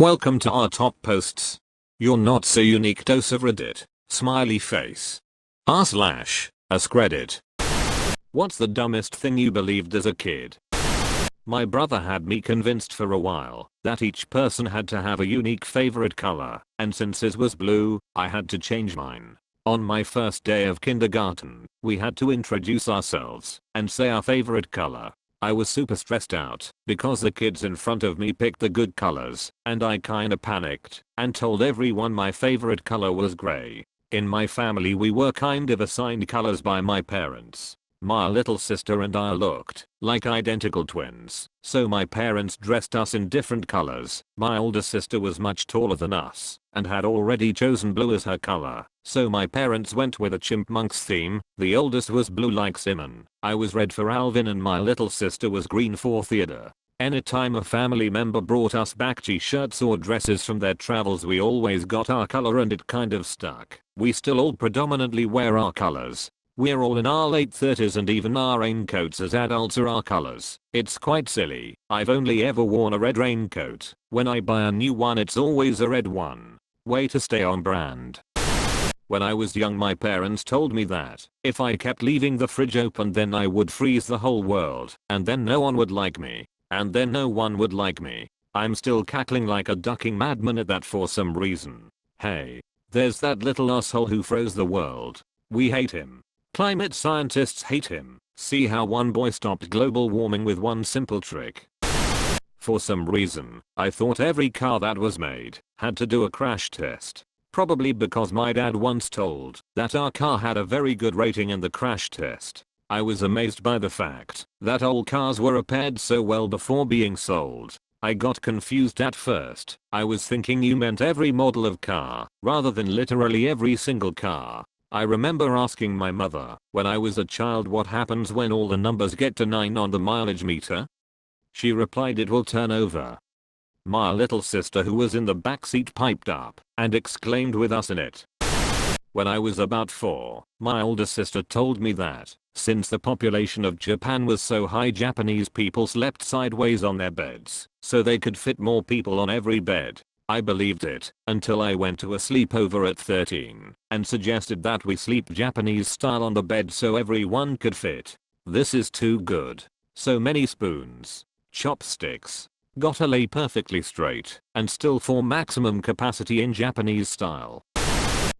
Welcome to our top posts. Your not so unique dose of Reddit. Smiley face. AskReddit. What's the dumbest thing you believed as a kid? My brother had me convinced for a while that each person had to have a unique favorite color, and since his was blue, I had to change mine. On my first day of kindergarten, we had to introduce ourselves and say our favorite color. I was super stressed out because the kids in front of me picked the good colors, and I kinda panicked and told everyone my favorite color was gray. In my family we were kind of assigned colors by my parents. My little sister and I looked like identical twins, so my parents dressed us in different colors. My older sister was much taller than us and had already chosen blue as her color, so my parents went with a chipmunks theme. The oldest was blue like Simon, I was red for Alvin, and my little sister was green for Theodore. Anytime a family member brought us back t-shirts or dresses from their travels, we always got our color and it kind of stuck. We still all predominantly wear our colors. We're all in our late 30s and even our raincoats as adults are our colors. It's quite silly. I've only ever worn a red raincoat. When I buy a new one it's always a red one. Way to stay on brand. When I was young my parents told me that if I kept leaving the fridge open then I would freeze the whole world, and then no one would like me. And then no one would like me. I'm still cackling like a ducking madman at that for some reason. Hey, there's that little asshole who froze the world. We hate him. Climate scientists hate him. See how one boy stopped global warming with one simple trick. For some reason, I thought every car that was made had to do a crash test. Probably because my dad once told that our car had a very good rating in the crash test. I was amazed by the fact that old cars were repaired so well before being sold. I got confused at first. I was thinking you meant every model of car, rather than literally every single car. I remember asking my mother when I was a child what happens when all the numbers get to 9 on the mileage meter. She replied it will turn over. My little sister who was in the backseat piped up and exclaimed with us in it. When I was about 4, my older sister told me that since the population of Japan was so high, Japanese people slept sideways on their beds so they could fit more people on every bed. I believed it until I went to a sleepover at 13 and suggested that we sleep Japanese style on the bed so everyone could fit. This is too good. So many spoons, chopsticks, gotta lay perfectly straight and still form maximum capacity in Japanese style.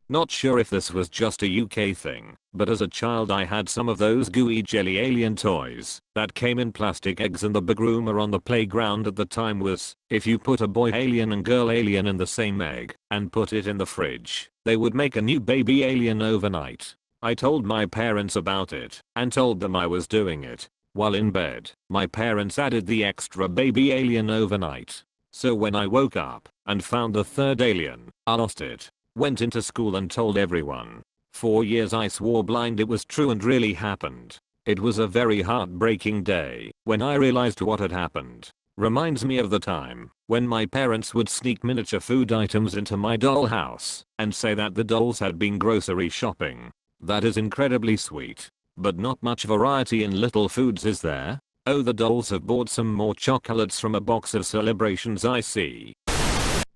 Not sure if this was just a UK thing, but as a child I had some of those gooey jelly alien toys that came in plastic eggs, and the big rumor on the playground at the time was if you put a boy alien and girl alien in the same egg and put it in the fridge, they would make a new baby alien overnight. I told my parents about it and told them I was doing it. While in bed, my parents added the extra baby alien overnight. So when I woke up and found the third alien, I lost it. Went into school and told everyone. 4 years I swore blind it was true and really happened. It was a very heartbreaking day when I realized what had happened. Reminds me of the time when my parents would sneak miniature food items into my doll house and say that the dolls had been grocery shopping. That is incredibly sweet. But not much variety in little foods, is there? Oh, the dolls have bought some more chocolates from a box of celebrations, I see.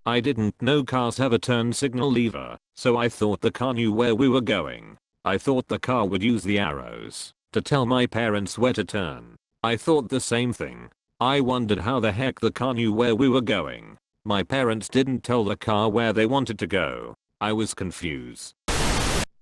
I didn't know cars have a turn signal lever, so I thought the car knew where we were going. I thought the car would use the arrows to tell my parents where to turn. I thought the same thing. I wondered how the heck the car knew where we were going. My parents didn't tell the car where they wanted to go. I was confused.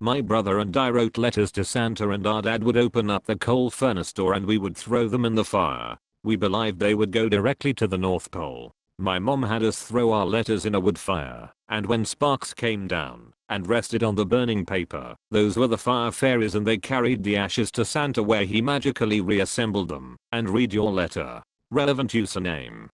My brother and I wrote letters to Santa, and our dad would open up the coal furnace door and we would throw them in the fire. We believed they would go directly to the North Pole. My mom had us throw our letters in a wood fire, and when sparks came down and rested on the burning paper, those were the fire fairies, and they carried the ashes to Santa where he magically reassembled them. And read your letter. Relevant username.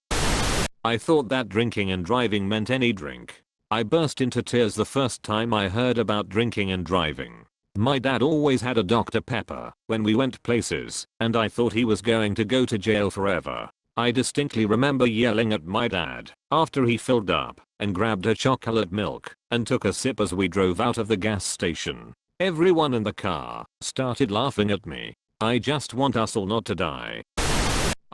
I thought that drinking and driving meant any drink. I burst into tears the first time I heard about drinking and driving. My dad always had a Dr. Pepper when we went places, and I thought he was going to go to jail forever. I distinctly remember yelling at my dad after he filled up and grabbed a chocolate milk and took a sip as we drove out of the gas station. Everyone in the car started laughing at me. I just want us all not to die.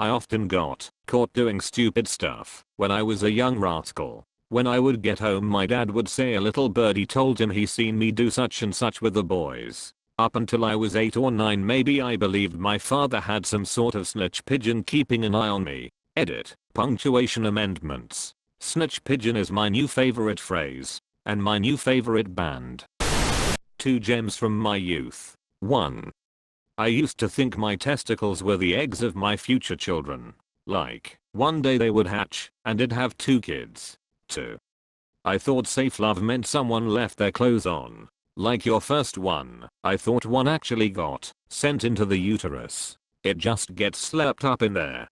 I often got caught doing stupid stuff when I was a young rascal. When I would get home my dad would say a little birdie told him he seen me do such and such with the boys. Up until I was 8 or 9 maybe I believed my father had some sort of snitch pigeon keeping an eye on me. Edit. Punctuation amendments. Snitch pigeon is my new favorite phrase. And my new favorite band. 2 gems from my youth. 1. I used to think my testicles were the eggs of my future children. Like, one day they would hatch, and I'd have 2 kids. 2. I thought safe love meant someone left their clothes on. Like your first one, I thought one actually got sent into the uterus. It just gets slapped up in there.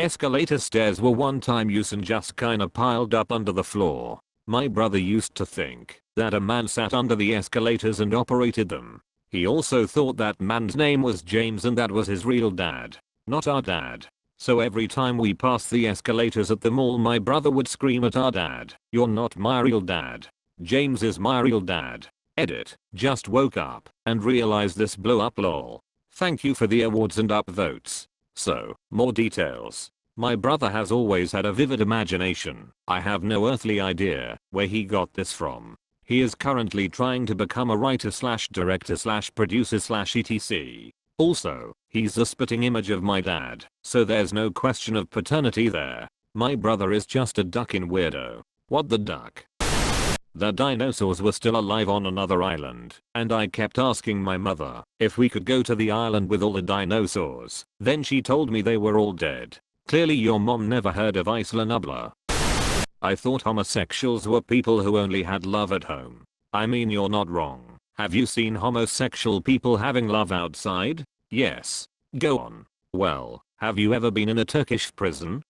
Escalator stairs were one time use and just kinda piled up under the floor. My brother used to think that a man sat under the escalators and operated them. He also thought that man's name was James and that was his real dad, not our dad. So every time we passed the escalators at the mall my brother would scream at our dad, "You're not my real dad. James is my real dad." Edit. Just woke up and realized this blew up lol. Thank you for the awards and upvotes. So, more details. My brother has always had a vivid imagination. I have no earthly idea where he got this from. He is currently trying to become a writer/director/producer/etc. Also, he's the spitting image of my dad, so there's no question of paternity there. My brother is just a ducking weirdo. What the duck? The dinosaurs were still alive on another island, and I kept asking my mother if we could go to the island with all the dinosaurs. Then she told me they were all dead. Clearly your mom never heard of Isla Nubla. I thought homosexuals were people who only had love at home. I mean you're not wrong. Have you seen homosexual people having love outside? Yes. Go on. Well, have you ever been in a Turkish prison?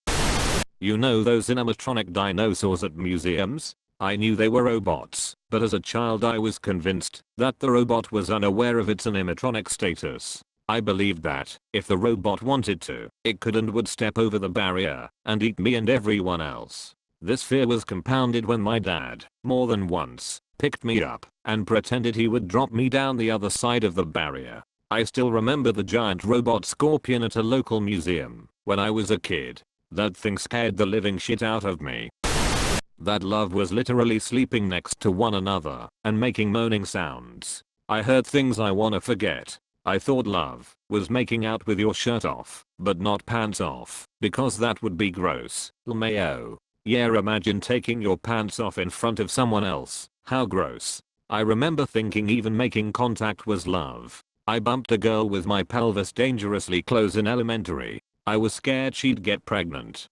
You know those animatronic dinosaurs at museums? I knew they were robots, but as a child I was convinced that the robot was unaware of its animatronic status. I believed that if the robot wanted to, it could and would step over the barrier and eat me and everyone else. This fear was compounded when my dad, more than once, picked me up and pretended he would drop me down the other side of the barrier. I still remember the giant robot scorpion at a local museum when I was a kid. That thing scared the living shit out of me. That love was literally sleeping next to one another and making moaning sounds. I heard things I wanna forget. I thought love was making out with your shirt off, but not pants off, because that would be gross. LMAO. Yeah, imagine taking your pants off in front of someone else. How gross. I remember thinking even making contact was love. I bumped a girl with my pelvis dangerously close in elementary. I was scared she'd get pregnant.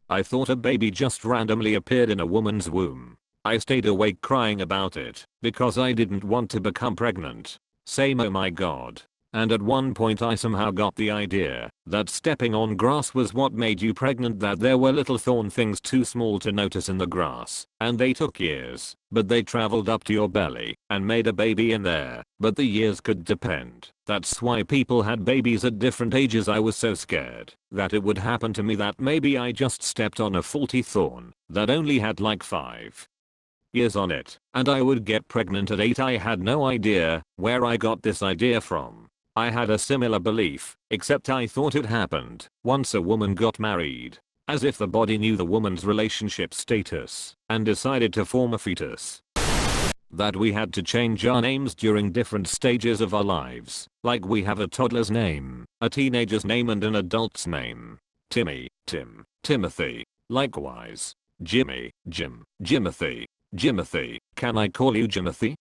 I thought a baby just randomly appeared in a woman's womb. I stayed awake crying about it because I didn't want to become pregnant. Same, oh my god. And at one point I somehow got the idea that stepping on grass was what made you pregnant, that there were little thorn things too small to notice in the grass, and they took years, but they traveled up to your belly and made a baby in there, but the years could depend. That's why people had babies at different ages. I was so scared that it would happen to me that maybe I just stepped on a faulty thorn that only had like 5 years on it, and I would get pregnant at 8. I had no idea where I got this idea from. I had a similar belief, except I thought it happened once a woman got married. As if the body knew the woman's relationship status and decided to form a fetus. That we had to change our names during different stages of our lives. Like we have a toddler's name, a teenager's name and an adult's name. Timmy, Tim, Timothy. Likewise. Jimmy, Jim, Jimothy, Jimothy. Can I call you Jimothy?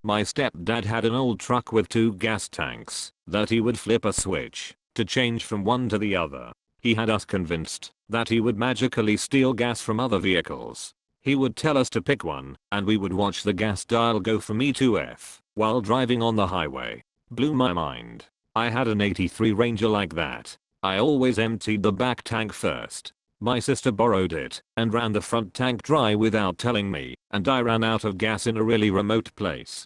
My stepdad had an old truck with 2 gas tanks that he would flip a switch to change from one to the other. He had us convinced that he would magically steal gas from other vehicles. He would tell us to pick one, and we would watch the gas dial go from E to F while driving on the highway. Blew my mind. I had an 83 Ranger like that. I always emptied the back tank first. My sister borrowed it and ran the front tank dry without telling me, and I ran out of gas in a really remote place.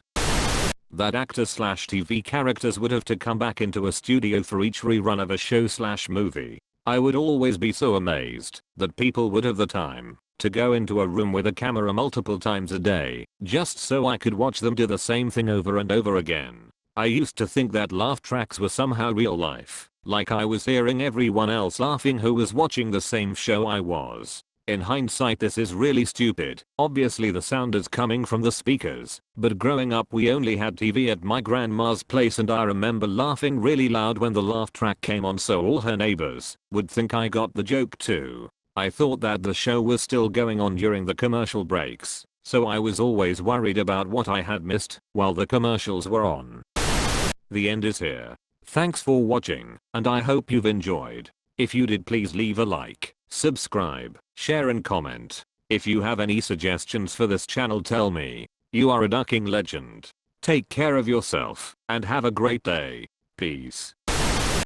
That actor/TV characters would have to come back into a studio for each rerun of a show/movie. I would always be so amazed that people would have the time to go into a room with a camera multiple times a day just so I could watch them do the same thing over and over again. I used to think that laugh tracks were somehow real life, Like I was hearing everyone else laughing who was watching the same show I was. In hindsight this is really stupid. Obviously the sound is coming from the speakers, but growing up we only had TV at my grandma's place and I remember laughing really loud when the laugh track came on so all her neighbors would think I got the joke too. I thought that the show was still going on during the commercial breaks, so I was always worried about what I had missed while the commercials were on. The end is here. Thanks for watching, and I hope you've enjoyed. If you did, please leave a like, subscribe, share and comment. If you have any suggestions for this channel, tell me. You are a ducking legend. Take care of yourself and have a great day. Peace.